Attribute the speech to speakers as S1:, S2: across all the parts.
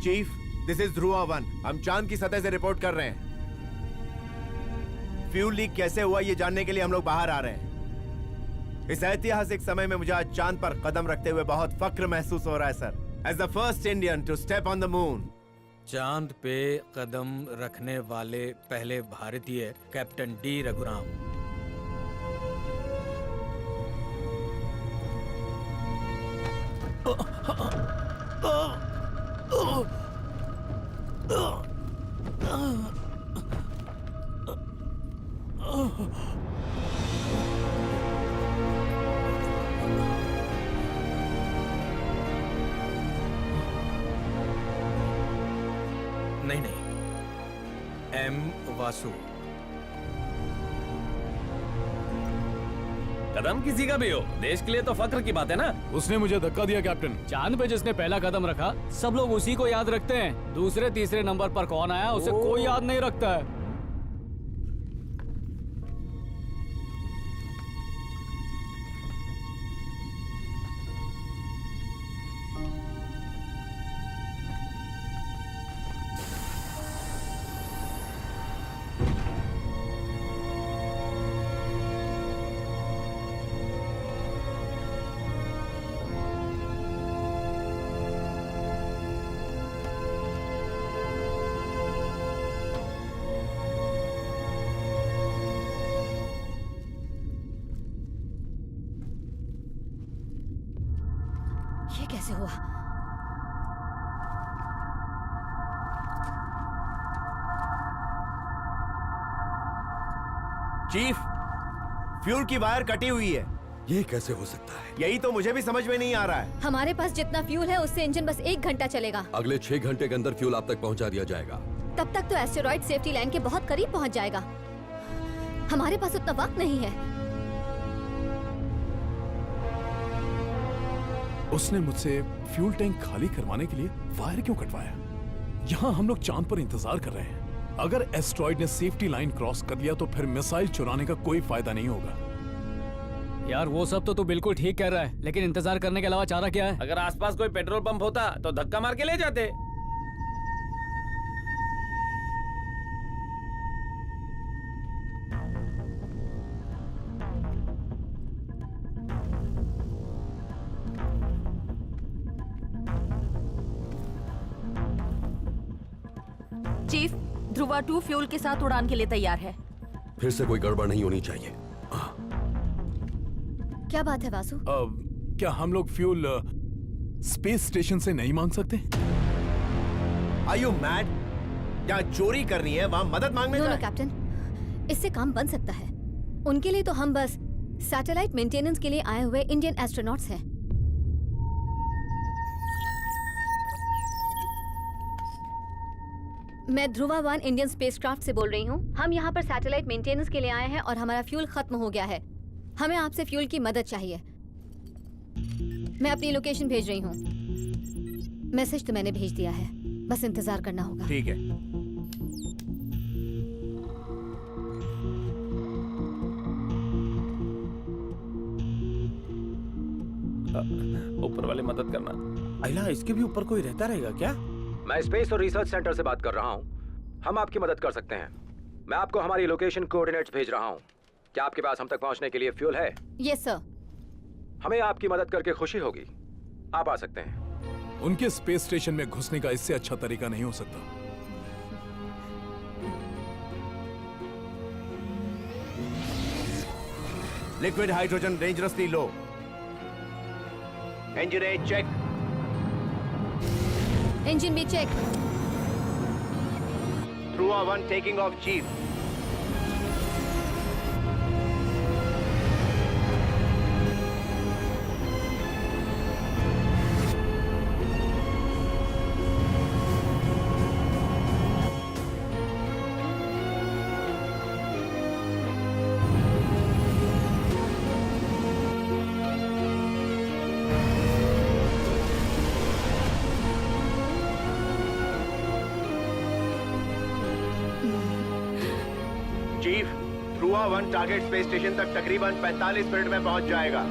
S1: Chief, this is Dhruva 1। हम चांद की सतह से रिपोर्ट कर रहे हैं। फ्यूल लीक कैसे हुआ ये जानने के लिए हम लोग बाहर आ रहे हैं। इस ऐतिहासिक समय में मुझे आज चांद पर कदम रखते हुए बहुत फक्र महसूस हो रहा है sir. As the first Indian to step on the moon.
S2: चांद पे कदम रखने वाले पहले भारतीय कैप्टन डी रघुराम। नहीं, एम वासु।
S3: कदम किसी का भी हो, देश के लिए तो फक्र की बात है ना।
S4: उसने मुझे धक्का दिया कैप्टन।
S5: चांद पे जिसने पहला कदम रखा सब लोग उसी को याद रखते हैं। दूसरे तीसरे नंबर पर कौन आया उसे कोई याद नहीं रखता है।
S6: ये कैसे हुआ?
S1: चीफ, फ्यूल की वायर कटी हुई है।
S7: ये कैसे हो सकता है?
S1: यही तो मुझे भी समझ में नहीं आ रहा है।
S6: हमारे पास जितना फ्यूल है उससे इंजन बस 1 घंटा चलेगा।
S7: अगले 6 घंटे के अंदर फ्यूल आप तक पहुंचा दिया जाएगा।
S6: तब तक तो एस्टेरॉइड सेफ्टी लाइन के बहुत करीब पहुंच जाएगा। हमारे पास उतना वक्त नहीं है।
S4: उसने मुझसे फ्यूल टैंक खाली करवाने के लिए वायर क्यों कटवाया? यहाँ हम लोग चांद पर इंतजार कर रहे हैं। अगर एस्ट्रॉइड ने सेफ्टी लाइन क्रॉस कर लिया तो फिर मिसाइल चुराने का कोई फायदा नहीं होगा।
S5: यार वो सब तो तू बिल्कुल ठीक कह रहा है, लेकिन इंतजार करने के अलावा चारा क्या है?
S3: अगर आसपास कोई पेट्रोल पंप होता तो धक्का मार के ले जाते।
S8: चीफ, ध्रुवा 2 फ्यूल के साथ उड़ान के लिए तैयार है।
S7: फिर से कोई गड़बड़ नहीं होनी चाहिए।
S6: क्या बात है वासु?
S4: क्या हम लोग फ्यूल स्पेस स्टेशन से नहीं मांग सकते?
S1: Are you mad? जहाँ चोरी करनी है वहाँ मदद मांगने
S6: नो
S1: जाए।
S6: कैप्टन, इससे काम बन सकता है। उनके लिए तो हम बस सैटेलाइट मेंटेनेंस के लिए आए हुए इंडियन एस्ट्रोनॉट्स हैं। मैं ध्रुवा 1 इंडियन स्पेसक्राफ्ट से बोल रही हूँ। हम यहाँ पर सैटेलाइट मेंटेनेंस के लिए आए हैं और हमारा फ्यूल खत्म हो गया है। हमें आपसे फ्यूल की मदद चाहिए। मैं अपनी लोकेशन भेज रही हूँ। मैसेज तो मैंने भेज दिया है, बस इंतजार करना होगा।
S1: ठीक है।
S3: ऊपर वाले मदद करना। अहिला, इसके भी ऊपर कोई रहता रहेगा क्या?
S9: मैं स्पेस और रिसर्च सेंटर से बात कर रहा हूँ। हम आपकी मदद कर सकते हैं। मैं आपको हमारी लोकेशन कोऑर्डिनेट्स भेज रहा हूँ। क्या आपके पास हम तक पहुँचने के लिए फ्यूल है?
S6: Yes sir.
S9: हमें आपकी मदद करके खुशी होगी। आप आ सकते हैं।
S4: उनके स्पेस स्टेशन में घुसने का इससे अच्छा तरीका नहीं हो सकता।
S1: Liquid hydrogen dangerously low. Engine check.
S6: Engine भी check.
S1: Dhruva 1 taking off chief. Chief, Dhruva 1 target space station तक तकरीबन 45 मिनट में पहुंच जाएगा।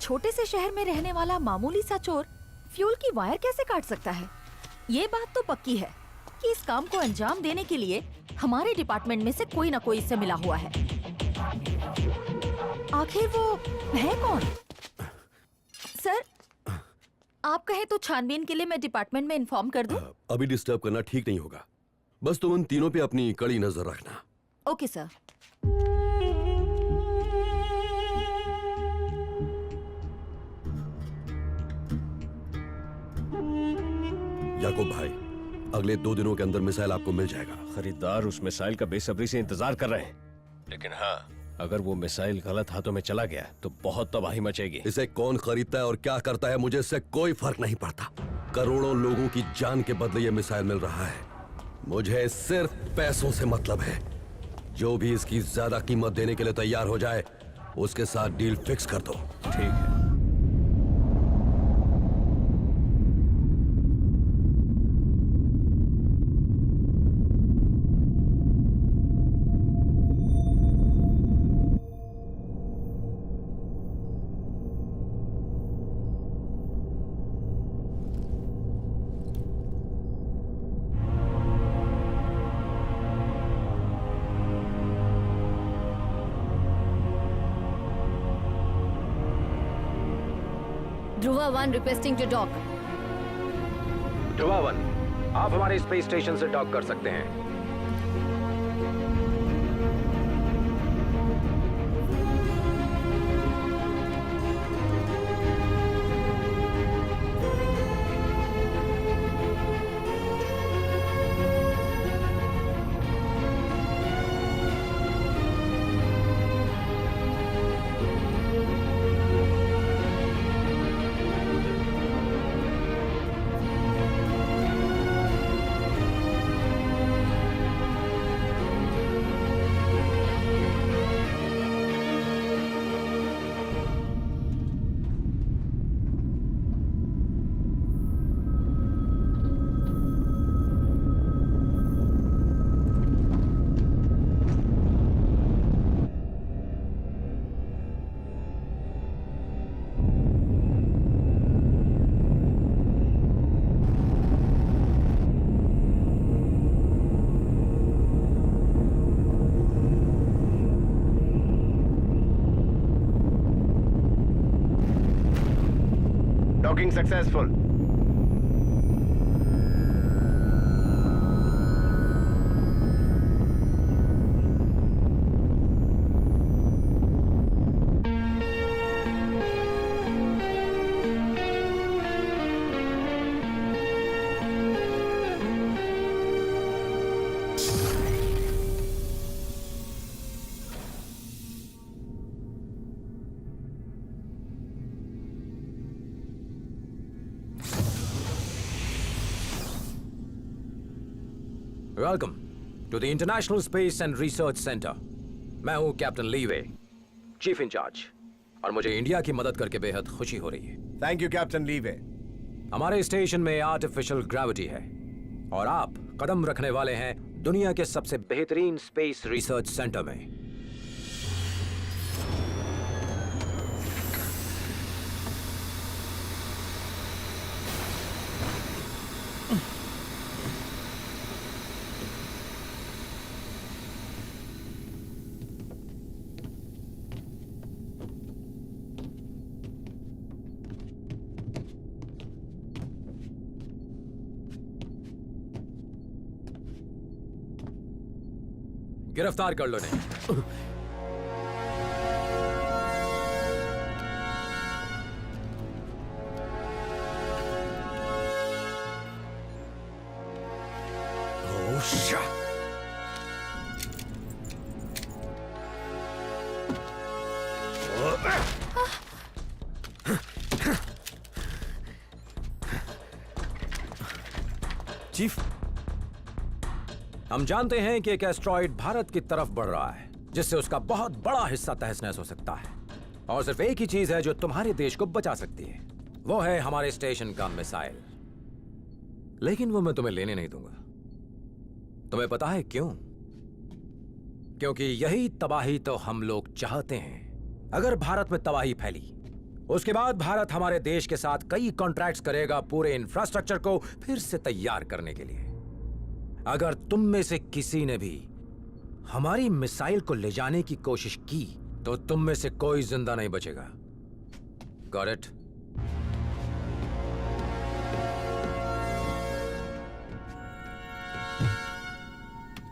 S8: छोटे से शहर में रहने वाला मामूली सा चोर फ्यूल की वायर कैसे काट सकता है? ये बात तो पक्की है कि इस काम को अंजाम देने के लिए हमारे डिपार्टमेंट में से कोई ना कोई इससे मिला हुआ है। आखिर वो है कौन? सर, आप कहें तो छानबीन के लिए मैं डिपार्टमेंट में इन्फॉर्म कर दूं?
S7: अभी डिस्टर्ब करना ठीक नहीं होगा। बस तुम उन तीनों पे अपनी कड़ी नजर रखना।
S8: Okay sir.
S7: याकूब भाई, अगले 2 दिनों के अंदर मिसाइल आपको मिल जाएगा।
S10: खरीदार उस मिसाइल का बेसब्री से इंतजार कर रहे हैं, लेकिन हाँ, अगर वो मिसाइल गलत हाथों में चला गया तो बहुत तबाही मचेगी।
S7: इसे कौन खरीदता है और क्या करता है मुझे इससे कोई फर्क नहीं पड़ता। करोड़ों लोगों की जान के बदले ये मिसाइल मिल रहा है। मुझे सिर्फ पैसों से मतलब है। जो भी इसकी ज्यादा कीमत देने के लिए तैयार हो जाए उसके साथ डील फिक्स कर दो।
S10: ठीक है।
S6: Dhruva 1 requesting to dock.
S9: Dhruva 1, आप हमारे स्पेस स्टेशन से डॉक कर सकते हैं।
S1: Docking successful.
S9: Welcome to the international space and research centre. मैं हूं कैप्टन लीवे, चीफ इंचार्ज, और मुझे इंडिया की मदद करके बेहद खुशी हो रही है।
S1: Thank you captain leeway.
S9: हमारे स्टेशन में आर्टिफिशियल ग्रेविटी है और आप कदम रखने वाले हैं दुनिया के सबसे बेहतरीन स्पेस रिसर्च सेंटर में। गिरफ्तार कर लो इन्हें।
S4: चीफ,
S9: हम जानते हैं कि एक एस्ट्रॉइड भारत की तरफ बढ़ रहा है जिससे उसका बहुत बड़ा हिस्सा तहस नहस हो सकता है, और सिर्फ एक ही चीज है जो तुम्हारे देश को बचा सकती है, वो है हमारे स्टेशन का मिसाइल। लेकिन वो मैं तुम्हें लेने नहीं दूंगा। तुम्हें पता है क्यों? क्योंकि यही तबाही तो हम लोग चाहते हैं। अगर भारत में तबाही फैली उसके बाद भारत हमारे देश के साथ कई कॉन्ट्रैक्ट्स करेगा पूरे इंफ्रास्ट्रक्चर को फिर से तैयार करने के लिए। अगर तुम में से किसी ने भी हमारी मिसाइल को ले जाने की कोशिश की तो तुम में से कोई जिंदा नहीं बचेगा। Got it?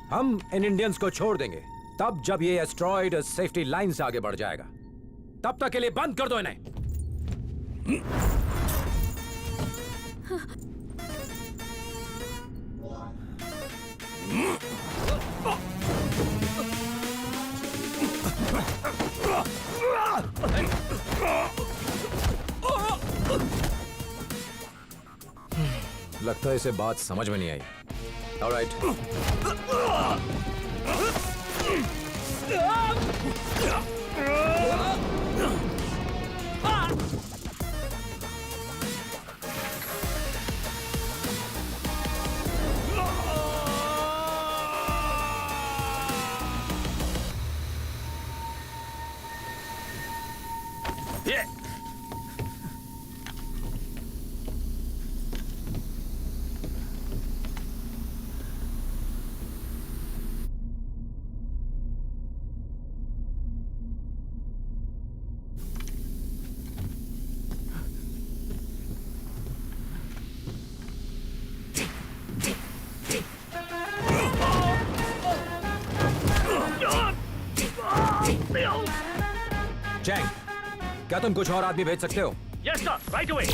S9: हम इन इंडियंस को छोड़ देंगे तब जब ये एस्ट्रॉइड सेफ्टी लाइन से आगे बढ़ जाएगा। तब तक के लिए बंद कर दो इन्हें। लगता है इसे बात समझ में नहीं आई। ऑलराइट। चैंग, क्या तुम कुछ और आदमी भेज सकते हो?
S10: Yes sir, right away.